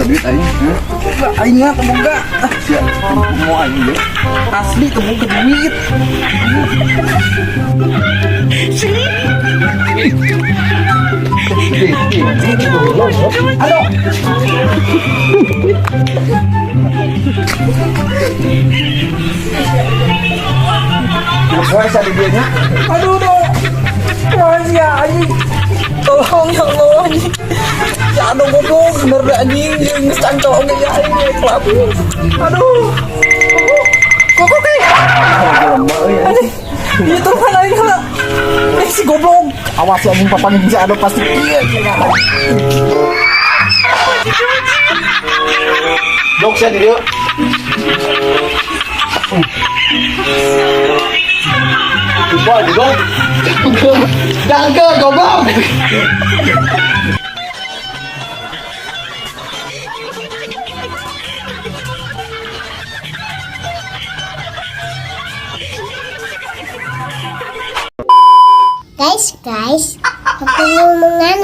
duit aing. Enggak, aing mah temu enggak. Siap. Mau aing ya. Asli temu ke duit. Halo. Wah, saya dianya. Aduh dong. Makasih ya anjing. Tolong ya Allah anjing. Ya aduh goblok bener dah anjing. Geus cancok ge ya anjing kelabu. Aduh. Kok anjing. Itu kan anjing lah. Si goblok. Awas ya anjing papanya bisa ada pasti kieu. Dok saya di dia. Coba dong. Jangan goblok. Guys, ngomongan.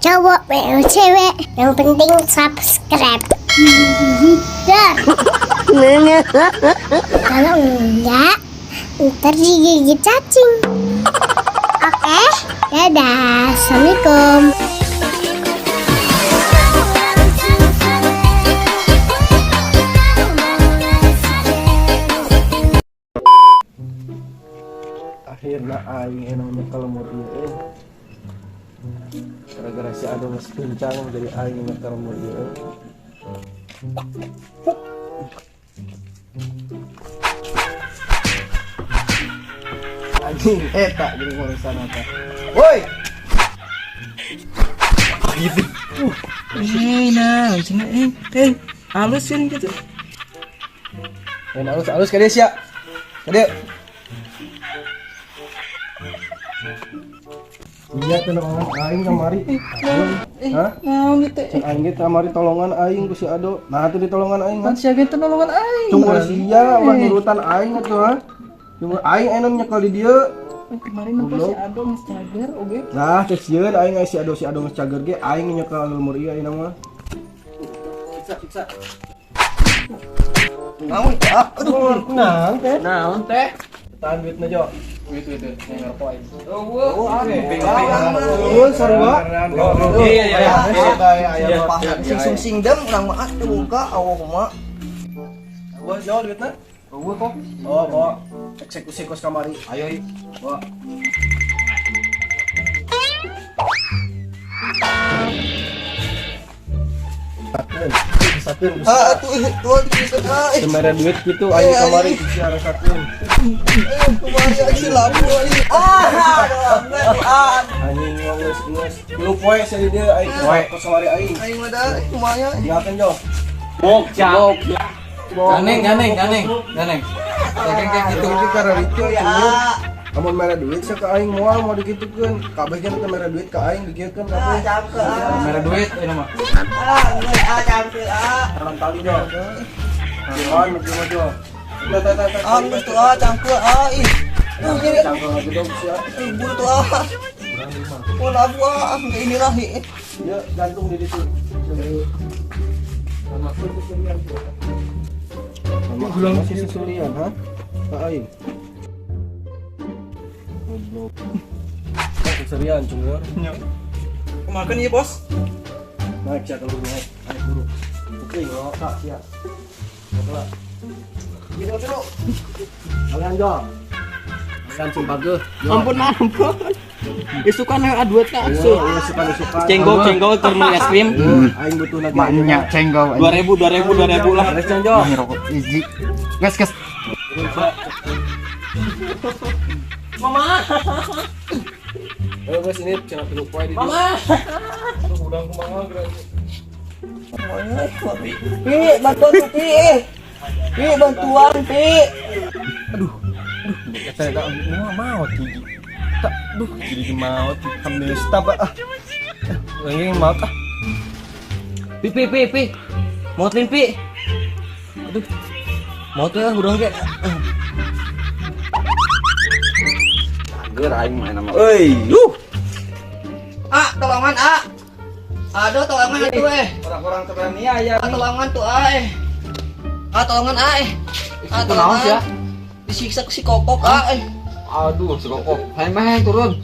Cowok, cewek, yang penting subscribe. Dar. Kalau enggak, ntar digigit cacing. Oke, dadah, assalamualaikum. Akhirnya aing enaknya kalau mau dia gara-gara si Ado masih pincang jadi aing enak kalau mau dia anjing tak jadi urusan apa woi gitu nah cina halus kan gitu halus kade sia kade. Iya tolongan aing kamari. Hah? Naon gitu? Cek aing ge kamari tolongan aing ku si Ado. Nah, teh ditolongan aing. Kan sia ge tolongan aing. Cuma sia mah nurutan aing atuh ha. Cuma aing enon nyekel di dieu. Kemarin mah si Ado geus cager oge. Nah, teh sieun aing si Ado geus cager ge aing nyekel lumur ieu ayeuna mah. Siksa. Naon teh? Aduh, naon teh? Tahan duitna Jo. Duit ngarep aing. Sarua. Iya. Sing dem urang mah teu buka awo kumaha. Wah, Jo duitna. Eueuh kok. Oh, bawa. Eksekusi kos kamari. Ayo, bawa. Sakeun. Tuh semerah duit gitu ayo kamari bicara sakeun. Kumaha si labu anjing. Anjing geus lu poe saya dia aing kos kamari aing. Aing mah da kumaha diakeun Jo. Bok. Ganeng. Keng gitu karena itu ya. Amun merah duit sa ka aing moal mau digitukeun. Kabeh teh merah duit ka aing digiekeun kabeh. Merah duit ieu mah. Cangkeun Dalam tali Jo. Gimana mah Jo. Geus tuh cangkeun ih. Cangkeun lagi dong sia. Buru tuh Pola gua ini lah ya gantung di situ. Sama keserian tuh. Sama gulang keserian ha? Ka aing. Keserian cuma kemakan iya bos naik siya kalau naik buru oke yo tak siya bakla gitu dulu kalian Jo kalian sumpah ge ampun isukan yang aduat ka asuh isukan cenggol termul es krim aing butuh lagi banyak cenggol 2000 lah ada Jo rokok hiji gas Mama. Ayo guys ini channel dulu poin di. Mama. Udang kumaha geus. Semuanya Pi. Bantuan Pi. Pi bantuan Pi. Aduh. Kata tak mau tinggi. Tak jadi mau hamil stop Ini mau Pi. Motlin Pi. Aduh. Mau tuh udang ge. Aing main sama. Tolongan Aduh, tolongan tuh Orang-orang teraniaya ya. Tolongan tuh tolongan tolongan ya. Disiksa si Kokok Aduh, si Kokok. Hai mah turun.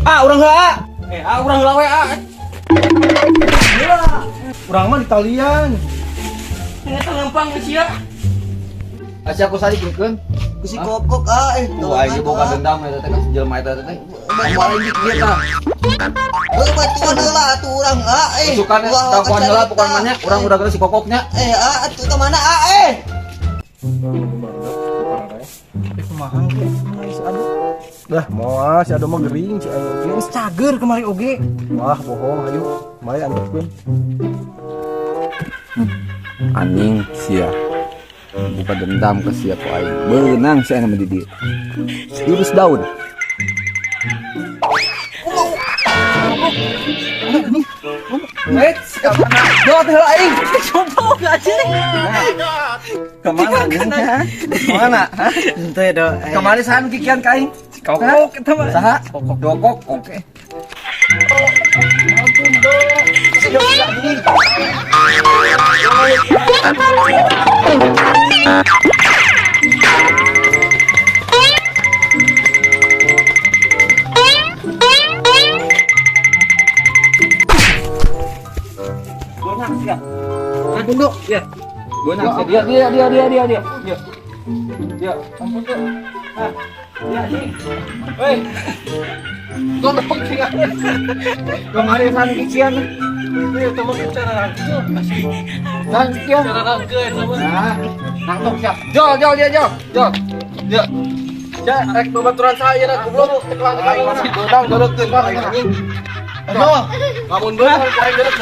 Urang heula. Urang heula we Urang mah di talian. Eta gampang sia. Asa aku salikeun. Ku si Kokok Wah, ieu boga dendam eta teh ka jelema eta teh. Balik dia tah. Batuan heula atuh urang Sukan takuan heula pokon mah nya, urang udah si Kokoknya. Atuh ke mana Kumaha ge? Si Ado. Dah, moal si Ado mah gering si Ado oge. Geus cager kemari oge. Wah, bohong ayo. Mari antepkeun. Anjing sia buka dendam ke sia ku aing beunang sia nama di dieu jurus daun Jauh teh aing. Coba anjing. Kemana? Kemana? Henteu do. Kemana sahan kikian ka aing? Kokok eta mah. Saha? Dokok. Oke. Ampun, Dok. Siap nih. Ampun Dok. Ya. Beunang dia. Dia. Ampun, Dok. Ya, nih. Hei. Tolong tinggal. Kemarin sahan kikian. Ini teman cara rangkeun. Rangkeun. Cara rangkeun sama. Nah, nangtok siap. Jol. Ya. Ya, rek babaturan saya na goblok tekan aing masih dodang dodeukeun ka anjing. Aduh, lamun beunang aing deureuk.